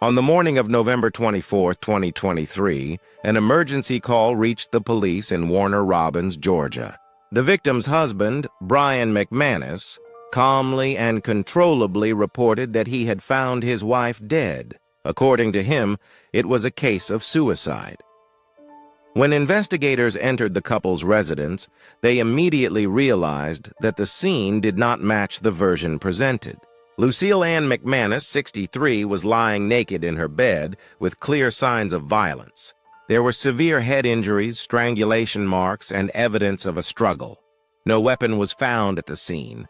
On the morning of November 24, 2023, an emergency call reached the police in Warner Robins, Georgia. The victim's husband, Brian McManus, calmly and controllably reported that he had found his wife dead. According to him, it was a case of suicide. When investigators entered the couple's residence, they immediately realized that the scene did not match the version presented. Lucille Ann McManus, 63, was lying naked in her bed with clear signs of violence. There were severe head injuries, strangulation marks, and evidence of a struggle. No weapon was found at the scene.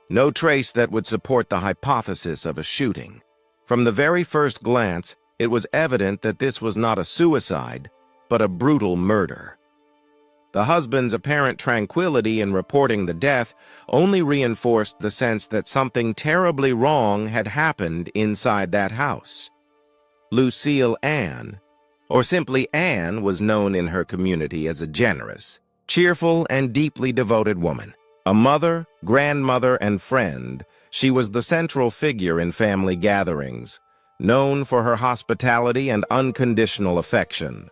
No trace that would support the hypothesis of a shooting. From the very first glance, it was evident that this was not a suicide, but a brutal murder. The husband's apparent tranquility in reporting the death only reinforced the sense that something terribly wrong had happened inside that house. Lucille Ann, or simply Ann, was known in her community as a generous, cheerful, and deeply devoted woman. A mother, grandmother, and friend, she was the central figure in family gatherings, known for her hospitality and unconditional affection.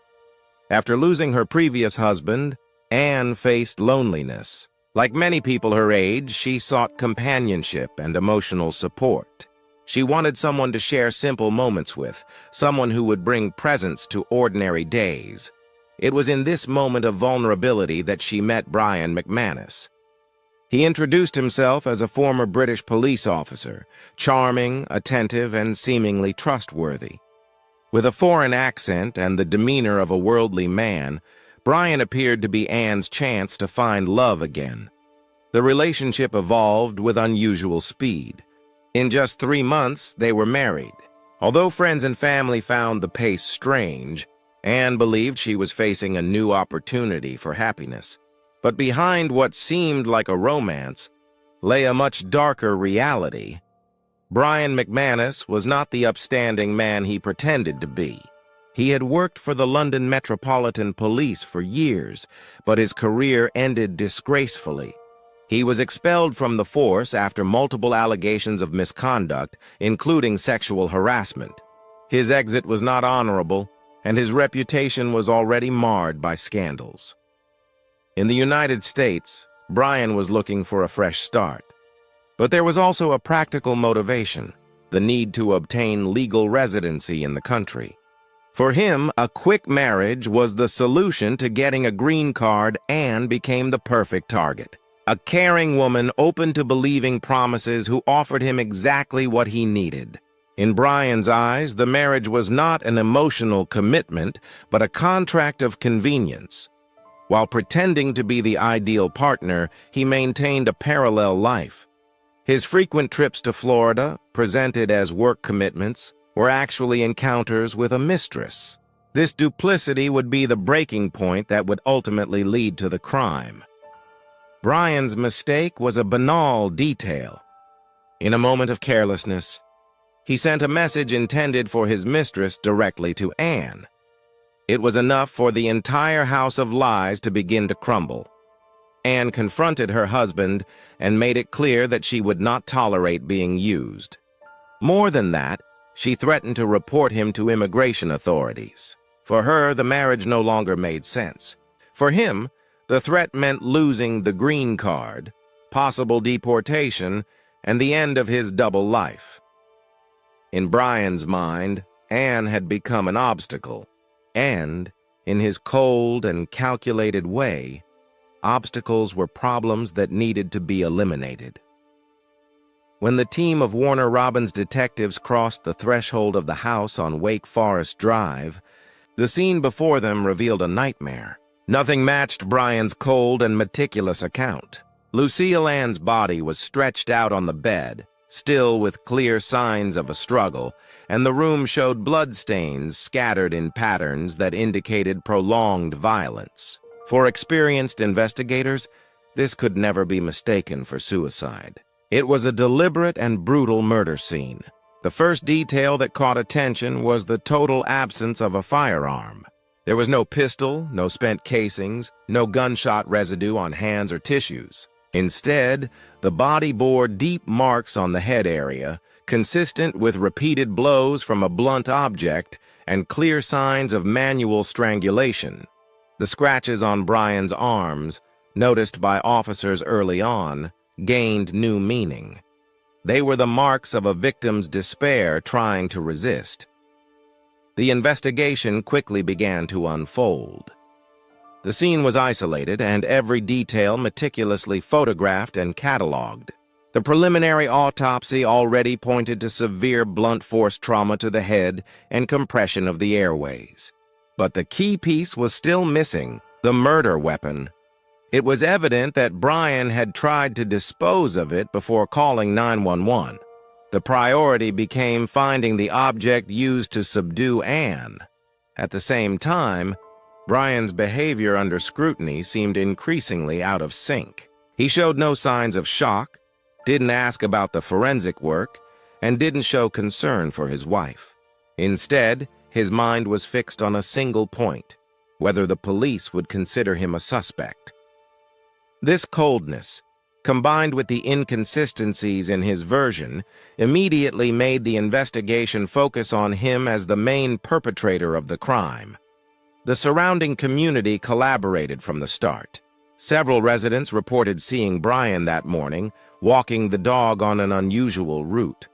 After losing her previous husband, Ann faced loneliness. Like many people her age, she sought companionship and emotional support. She wanted someone to share simple moments with, someone who would bring presence to ordinary days. It was in this moment of vulnerability that she met Brian McManus. He introduced himself as a former British police officer, charming, attentive, and seemingly trustworthy. With a foreign accent and the demeanor of a worldly man, Brian appeared to be Ann's chance to find love again. The relationship evolved with unusual speed. In just 3 months, they were married. Although friends and family found the pace strange, Ann believed she was facing a new opportunity for happiness. But behind what seemed like a romance lay a much darker reality. Brian McManus was not the upstanding man he pretended to be. He had worked for the London Metropolitan Police for years, but his career ended disgracefully. He was expelled from the force after multiple allegations of misconduct, including sexual harassment. His exit was not honorable, and his reputation was already marred by scandals. In the United States, Brian was looking for a fresh start. But there was also a practical motivation, the need to obtain legal residency in the country. For him, a quick marriage was the solution to getting a green card and became the perfect target. A caring woman open to believing promises who offered him exactly what he needed. In Brian's eyes, the marriage was not an emotional commitment, but a contract of convenience. While pretending to be the ideal partner, he maintained a parallel life. His frequent trips to Florida, presented as work commitments, were actually encounters with a mistress. This duplicity would be the breaking point that would ultimately lead to the crime. Brian's mistake was a banal detail. In a moment of carelessness, he sent a message intended for his mistress directly to Ann. It was enough for the entire house of lies to begin to crumble. Ann confronted her husband and made it clear that she would not tolerate being used. More than that, she threatened to report him to immigration authorities. For her, the marriage no longer made sense. For him, the threat meant losing the green card, possible deportation, and the end of his double life. In Brian's mind, Ann had become an obstacle, and, in his cold and calculated way, obstacles were problems that needed to be eliminated. When the team of Warner Robins detectives crossed the threshold of the house on Wake Forest Drive, the scene before them revealed a nightmare. Nothing matched Brian's cold and meticulous account. Lucille Ann's body was stretched out on the bed, still with clear signs of a struggle, and the room showed bloodstains scattered in patterns that indicated prolonged violence. For experienced investigators, this could never be mistaken for suicide. It was a deliberate and brutal murder scene. The first detail that caught attention was the total absence of a firearm. There was no pistol, no spent casings, no gunshot residue on hands or tissues. Instead, the body bore deep marks on the head area, consistent with repeated blows from a blunt object and clear signs of manual strangulation. The scratches on Brian's arms, noticed by officers early on, gained new meaning. They were the marks of a victim's despair trying to resist. The investigation quickly began to unfold. The scene was isolated and every detail meticulously photographed and cataloged. The preliminary autopsy already pointed to severe blunt force trauma to the head and compression of the airways. But the key piece was still missing: the murder weapon. It was evident that Brian had tried to dispose of it before calling 911. The priority became finding the object used to subdue Anne. At the same time, Brian's behavior under scrutiny seemed increasingly out of sync. He showed no signs of shock, didn't ask about the forensic work, and didn't show concern for his wife. Instead, his mind was fixed on a single point: whether the police would consider him a suspect. This coldness, combined with the inconsistencies in his version, immediately made the investigation focus on him as the main perpetrator of the crime. The surrounding community collaborated from the start. Several residents reported seeing Brian that morning, walking the dog on an unusual route.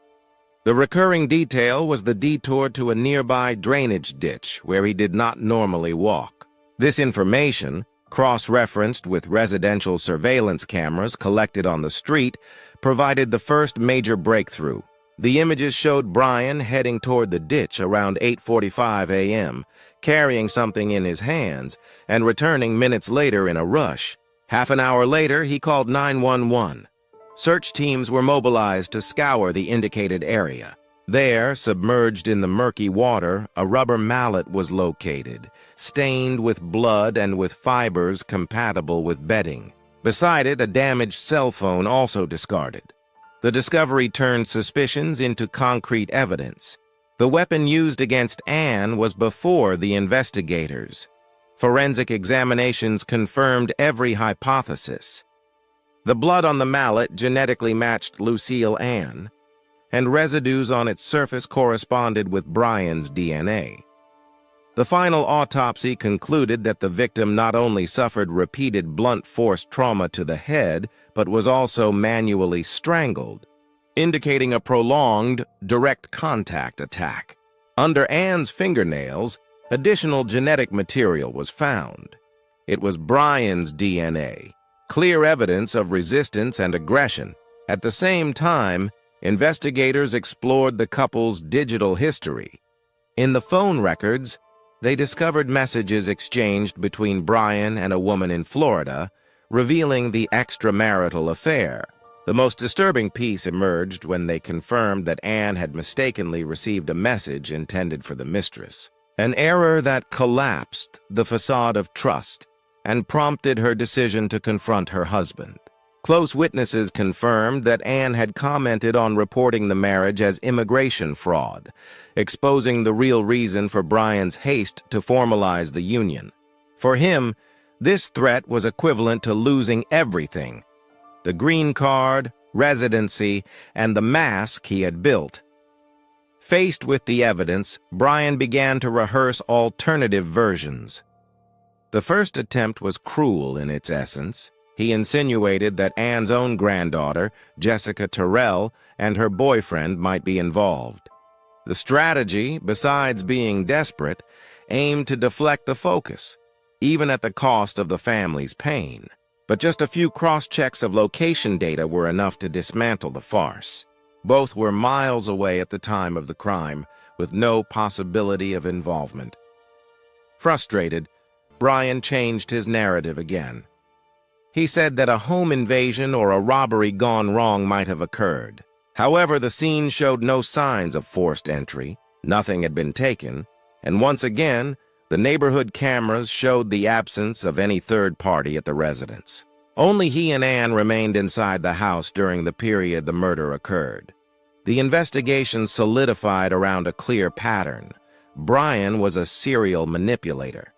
The recurring detail was the detour to a nearby drainage ditch where he did not normally walk. This information, cross-referenced with residential surveillance cameras collected on the street, provided the first major breakthrough. The images showed Brian heading toward the ditch around 8:45 a.m., carrying something in his hands, and returning minutes later in a rush. Half an hour later, he called 911. Search teams were mobilized to scour the indicated area. There, submerged in the murky water, a rubber mallet was located, stained with blood and with fibers compatible with bedding. Beside it, a damaged cell phone also discarded. The discovery turned suspicions into concrete evidence. The weapon used against Anne was before the investigators. Forensic examinations confirmed every hypothesis. The blood on the mallet genetically matched Lucille Ann, and residues on its surface corresponded with Brian's DNA. The final autopsy concluded that the victim not only suffered repeated blunt force trauma to the head, but was also manually strangled, indicating a prolonged, direct contact attack. Under Anne's fingernails, additional genetic material was found. It was Brian's DNA, clear evidence of resistance and aggression. At the same time, investigators explored the couple's digital history. In the phone records, they discovered messages exchanged between Brian and a woman in Florida, revealing the extramarital affair. The most disturbing piece emerged when they confirmed that Anne had mistakenly received a message intended for the mistress, an error that collapsed the facade of trust and prompted her decision to confront her husband. Close witnesses confirmed that Anne had commented on reporting the marriage as immigration fraud, exposing the real reason for Brian's haste to formalize the union. For him, this threat was equivalent to losing everything: the green card, residency, and the mask he had built. Faced with the evidence, Brian began to rehearse alternative versions. The first attempt was cruel in its essence. He insinuated that Anne's own granddaughter, Jessica Terrell, and her boyfriend might be involved. The strategy, besides being desperate, aimed to deflect the focus, even at the cost of the family's pain. But just a few cross-checks of location data were enough to dismantle the farce. Both were miles away at the time of the crime, with no possibility of involvement. Frustrated, Brian changed his narrative again. He said that a home invasion or a robbery gone wrong might have occurred. However, the scene showed no signs of forced entry, nothing had been taken, and once again, the neighborhood cameras showed the absence of any third party at the residence. Only he and Anne remained inside the house during the period the murder occurred. The investigation solidified around a clear pattern. Brian was a serial manipulator.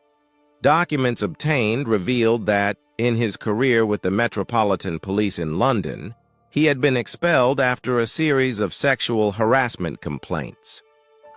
Documents obtained revealed that, in his career with the Metropolitan Police in London, he had been expelled after a series of sexual harassment complaints.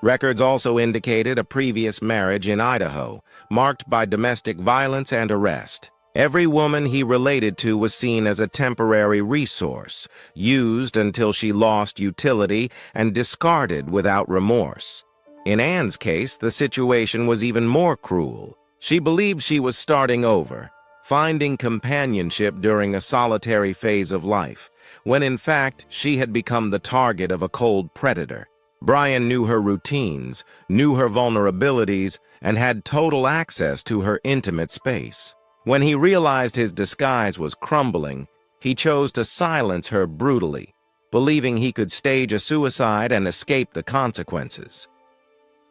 Records also indicated a previous marriage in Idaho, marked by domestic violence and arrest. Every woman he related to was seen as a temporary resource, used until she lost utility and discarded without remorse. In Ann's case, the situation was even more cruel. She believed she was starting over, finding companionship during a solitary phase of life, when in fact she had become the target of a cold predator. Brian knew her routines, knew her vulnerabilities, and had total access to her intimate space. When he realized his disguise was crumbling, he chose to silence her brutally, believing he could stage a suicide and escape the consequences.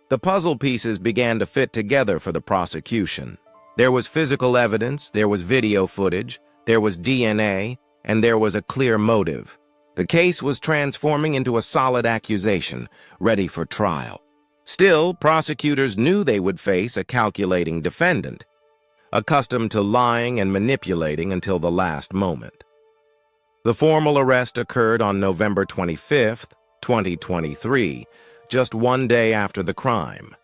The puzzle pieces began to fit together for the prosecution. There was physical evidence, there was video footage, there was DNA, and there was a clear motive. The case was transforming into a solid accusation, ready for trial. Still, prosecutors knew they would face a calculating defendant, accustomed to lying and manipulating until the last moment. The formal arrest occurred on November 25, 2023, just one day after the crime.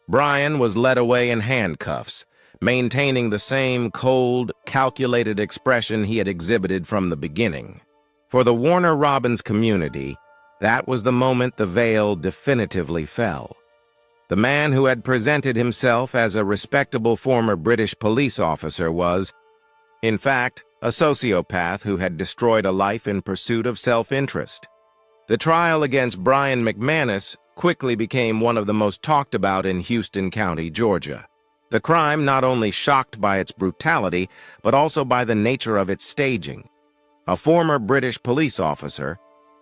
Brian was led away in handcuffs, maintaining the same cold, calculated expression he had exhibited from the beginning. For the Warner Robins community, that was the moment the veil definitively fell. The man who had presented himself as a respectable former British police officer was, in fact, a sociopath who had destroyed a life in pursuit of self-interest. The trial against Brian McManus quickly became one of the most talked about in Houston County, Georgia. The crime not only shocked by its brutality, but also by the nature of its staging. A former British police officer,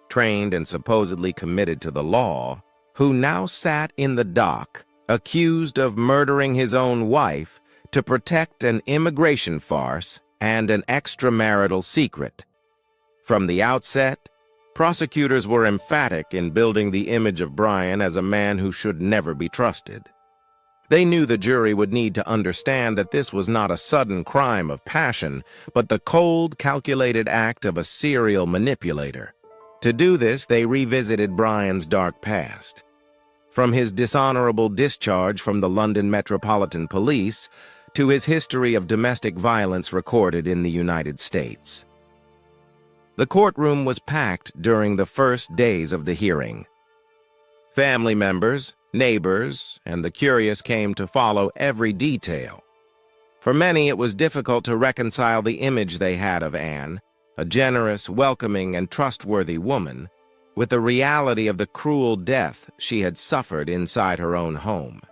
trained and supposedly committed to the law, who now sat in the dock, accused of murdering his own wife to protect an immigration farce and an extramarital secret. From the outset, prosecutors were emphatic in building the image of Brian as a man who should never be trusted. They knew the jury would need to understand that this was not a sudden crime of passion, but the cold, calculated act of a serial manipulator. To do this, they revisited Brian's dark past. From his dishonorable discharge from the London Metropolitan Police to his history of domestic violence recorded in the United States. The courtroom was packed during the first days of the hearing. Family members, neighbors, and the curious came to follow every detail. For many, it was difficult to reconcile the image they had of Anne, a generous, welcoming, and trustworthy woman, with the reality of the cruel death she had suffered inside her own home.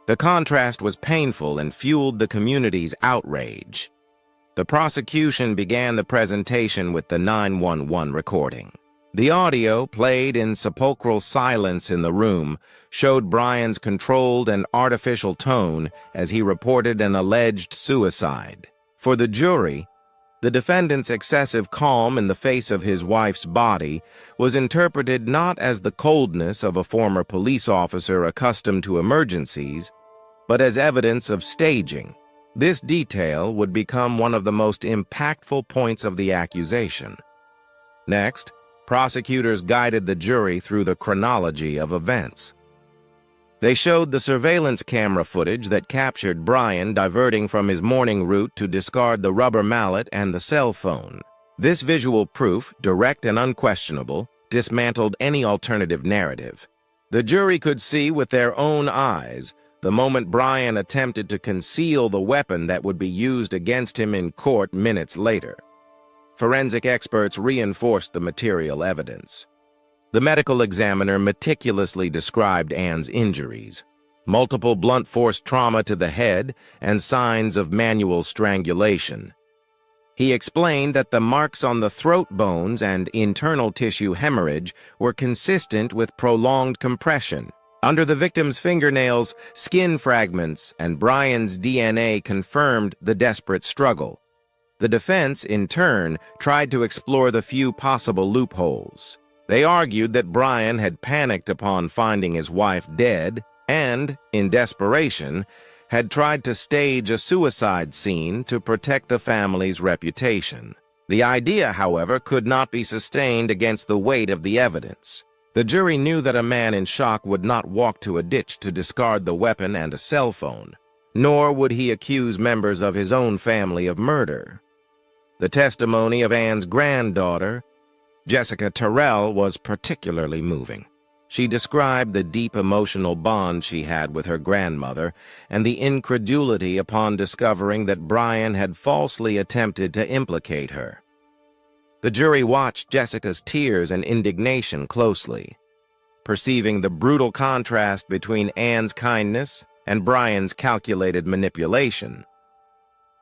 The contrast was painful and fueled the community's outrage. The prosecution began the presentation with the 911 recording. The audio, played in sepulchral silence in the room, showed Brian's controlled and artificial tone as he reported an alleged suicide. For the jury, the defendant's excessive calm in the face of his wife's body was interpreted not as the coldness of a former police officer accustomed to emergencies, but as evidence of staging. This detail would become one of the most impactful points of the accusation. Next, prosecutors guided the jury through the chronology of events. They showed the surveillance camera footage that captured Brian diverting from his morning route to discard the rubber mallet and the cell phone. This visual proof, direct and unquestionable, dismantled any alternative narrative. The jury could see with their own eyes the moment Brian attempted to conceal the weapon that would be used against him in court minutes later. Forensic experts reinforced the material evidence. The medical examiner meticulously described Anne's injuries, multiple blunt force trauma to the head and signs of manual strangulation. He explained that the marks on the throat bones and internal tissue hemorrhage were consistent with prolonged compression. Under the victim's fingernails, skin fragments and Brian's DNA confirmed the desperate struggle. The defense, in turn, tried to explore the few possible loopholes. They argued that Brian had panicked upon finding his wife dead and, in desperation, had tried to stage a suicide scene to protect the family's reputation. The idea, however, could not be sustained against the weight of the evidence. The jury knew that a man in shock would not walk to a ditch to discard the weapon and a cell phone, nor would he accuse members of his own family of murder. The testimony of Ann's granddaughter, Jessica Terrell, was particularly moving. She described the deep emotional bond she had with her grandmother and the incredulity upon discovering that Brian had falsely attempted to implicate her. The jury watched Jessica's tears and indignation closely, perceiving the brutal contrast between Ann's kindness and Brian's calculated manipulation.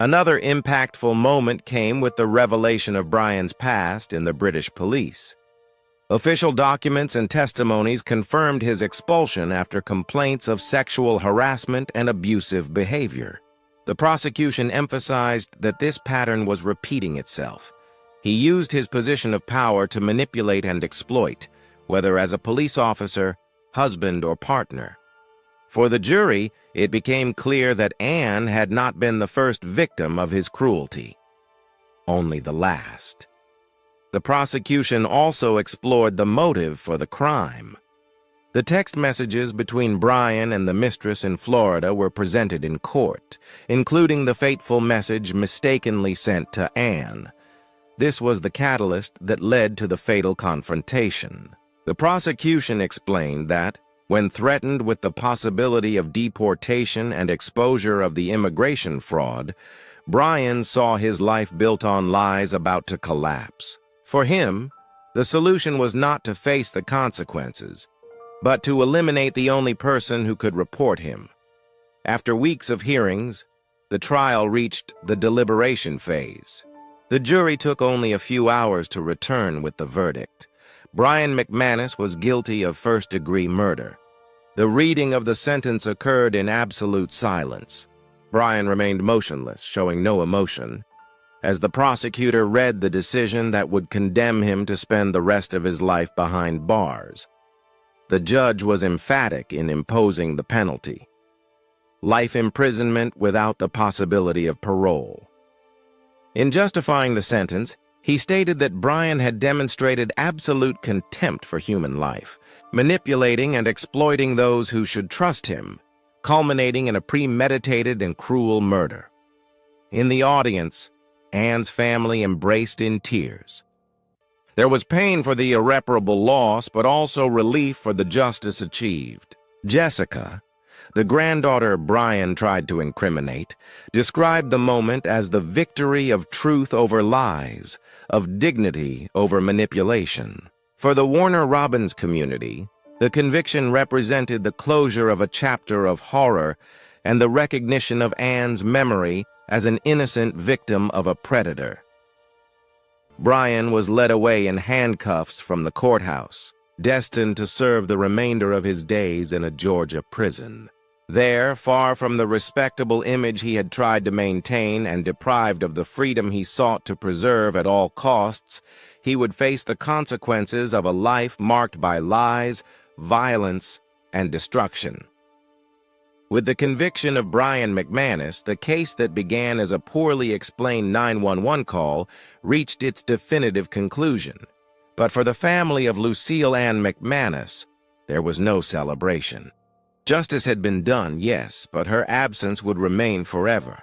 Another impactful moment came with the revelation of Brian's past in the British police. Official documents and testimonies confirmed his expulsion after complaints of sexual harassment and abusive behavior. The prosecution emphasized that this pattern was repeating itself. He used his position of power to manipulate and exploit, whether as a police officer, husband, or partner. For the jury, it became clear that Ann had not been the first victim of his cruelty, only the last. The prosecution also explored the motive for the crime. The text messages between Brian and the mistress in Florida were presented in court, including the fateful message mistakenly sent to Ann. This was the catalyst that led to the fatal confrontation. The prosecution explained that, when threatened with the possibility of deportation and exposure of the immigration fraud, Brian saw his life built on lies about to collapse. For him, the solution was not to face the consequences, but to eliminate the only person who could report him. After weeks of hearings, the trial reached the deliberation phase. The jury took only a few hours to return with the verdict. Brian McManus was guilty of first-degree murder. The reading of the sentence occurred in absolute silence. Brian remained motionless, showing no emotion, as the prosecutor read the decision that would condemn him to spend the rest of his life behind bars. The judge was emphatic in imposing the penalty: life imprisonment without the possibility of parole. In justifying the sentence, he stated that Brian had demonstrated absolute contempt for human life, manipulating and exploiting those who should trust him, culminating in a premeditated and cruel murder. In the audience, Ann's family embraced in tears. There was pain for the irreparable loss, but also relief for the justice achieved. Jessica, the granddaughter Brian tried to incriminate, described the moment as the victory of truth over lies, of dignity over manipulation. For the Warner Robins community, the conviction represented the closure of a chapter of horror and the recognition of Ann's memory as an innocent victim of a predator. Brian was led away in handcuffs from the courthouse, destined to serve the remainder of his days in a Georgia prison. There, far from the respectable image he had tried to maintain and deprived of the freedom he sought to preserve at all costs, he would face the consequences of a life marked by lies, violence, and destruction. With the conviction of Brian McManus, the case that began as a poorly explained 911 call reached its definitive conclusion. But for the family of Lucille Ann McManus, there was no celebration. Justice had been done, yes, but her absence would remain forever.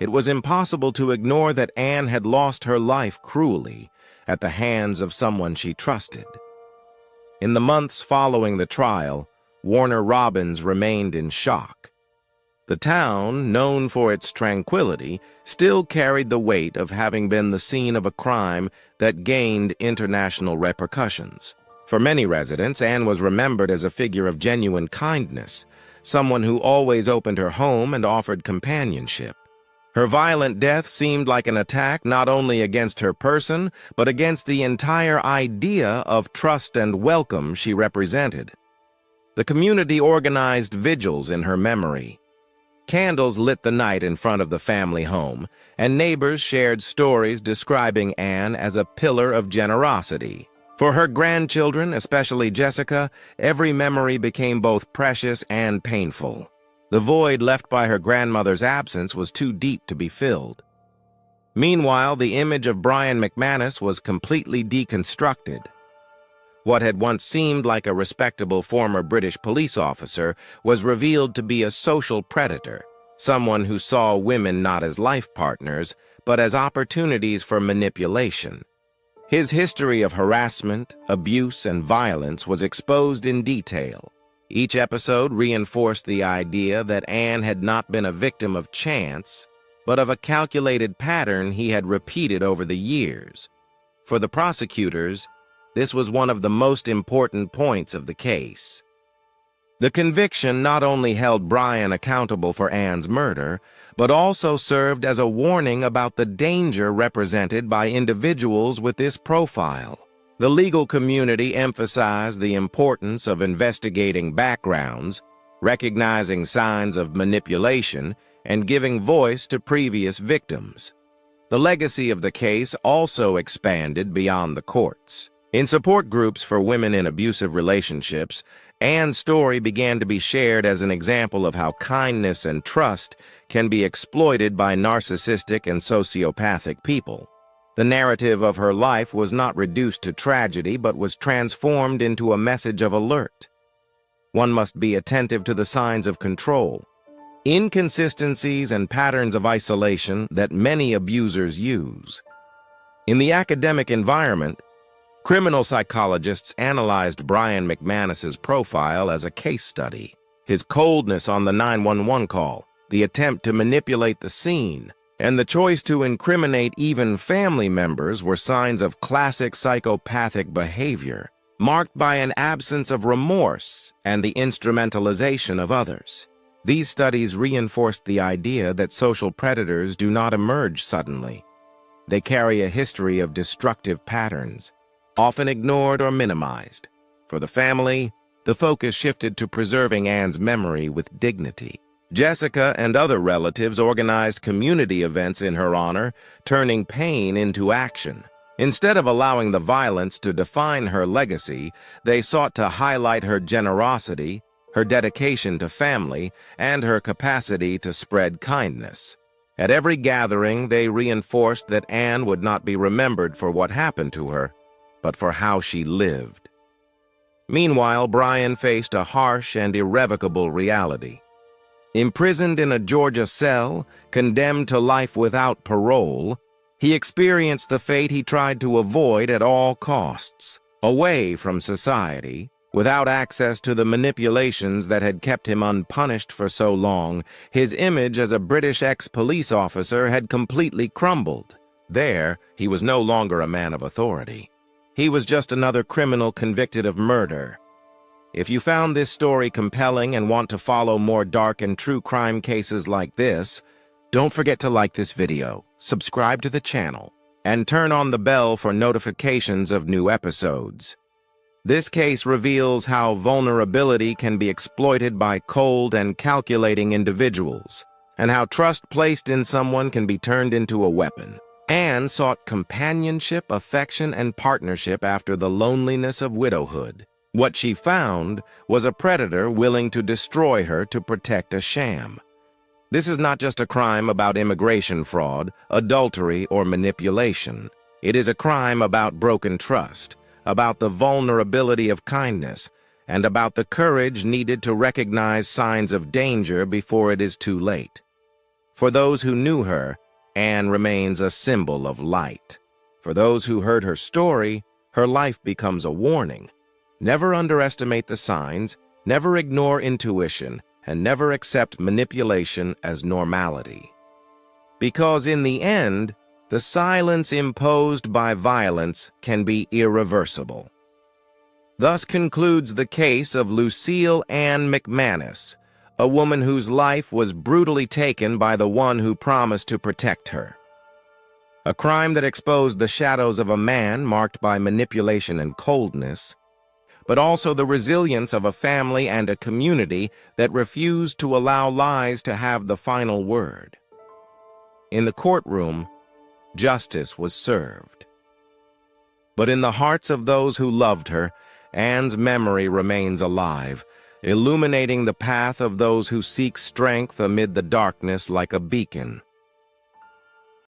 It was impossible to ignore that Ann had lost her life cruelly at the hands of someone she trusted. In the months following the trial, Warner Robins remained in shock. The town, known for its tranquility, still carried the weight of having been the scene of a crime that gained international repercussions. For many residents, Ann was remembered as a figure of genuine kindness, someone who always opened her home and offered companionship. Her violent death seemed like an attack not only against her person, but against the entire idea of trust and welcome she represented. The community organized vigils in her memory. Candles lit the night in front of the family home, and neighbors shared stories describing Ann as a pillar of generosity. For her grandchildren, especially Jessica, every memory became both precious and painful. The void left by her grandmother's absence was too deep to be filled. Meanwhile, the image of Brian McManus was completely deconstructed. What had once seemed like a respectable former British police officer was revealed to be a social predator, someone who saw women not as life partners, but as opportunities for manipulation. His history of harassment, abuse, and violence was exposed in detail. Each episode reinforced the idea that Anne had not been a victim of chance, but of a calculated pattern he had repeated over the years. For the prosecutors, this was one of the most important points of the case. The conviction not only held Brian accountable for Anne's murder, but also served as a warning about the danger represented by individuals with this profile. The legal community emphasized the importance of investigating backgrounds, recognizing signs of manipulation, and giving voice to previous victims. The legacy of the case also expanded beyond the courts. In support groups for women in abusive relationships, Anne's story began to be shared as an example of how kindness and trust can be exploited by narcissistic and sociopathic people. The narrative of her life was not reduced to tragedy, but was transformed into a message of alert. One must be attentive to the signs of control, inconsistencies, and patterns of isolation that many abusers use. In the academic environment, criminal psychologists analyzed Brian McManus's profile as a case study. His coldness on the 911 call, the attempt to manipulate the scene, and the choice to incriminate even family members were signs of classic psychopathic behavior, marked by an absence of remorse and the instrumentalization of others. These studies reinforced the idea that social predators do not emerge suddenly. They carry a history of destructive patterns, often ignored or minimized. For the family, the focus shifted to preserving Anne's memory with dignity. Jessica and other relatives organized community events in her honor, turning pain into action. Instead of allowing the violence to define her legacy, they sought to highlight her generosity, her dedication to family, and her capacity to spread kindness. At every gathering, they reinforced that Anne would not be remembered for what happened to her, but for how she lived. Meanwhile, Brian faced a harsh and irrevocable reality. Imprisoned in a Georgia cell, condemned to life without parole, he experienced the fate he tried to avoid at all costs. Away from society, without access to the manipulations that had kept him unpunished for so long, his image as a British ex-police officer had completely crumbled. There, he was no longer a man of authority. He was just another criminal convicted of murder. If you found this story compelling and want to follow more dark and true crime cases like this, don't forget to like this video, subscribe to the channel, and turn on the bell for notifications of new episodes. This case reveals how vulnerability can be exploited by cold and calculating individuals, and how trust placed in someone can be turned into a weapon. Anne sought companionship, affection, and partnership after the loneliness of widowhood. What she found was a predator willing to destroy her to protect a sham. This is not just a crime about immigration fraud, adultery, or manipulation. It is a crime about broken trust, about the vulnerability of kindness, and about the courage needed to recognize signs of danger before it is too late. For those who knew her, Anne remains a symbol of light. For those who heard her story, her life becomes a warning. Never underestimate the signs, never ignore intuition, and never accept manipulation as normality. Because in the end, the silence imposed by violence can be irreversible. Thus concludes the case of Lucille Ann McManus, a woman whose life was brutally taken by the one who promised to protect her. A crime that exposed the shadows of a man marked by manipulation and coldness, but also the resilience of a family and a community that refused to allow lies to have the final word. In the courtroom, justice was served. But in the hearts of those who loved her, Anne's memory remains alive, illuminating the path of those who seek strength amid the darkness like a beacon.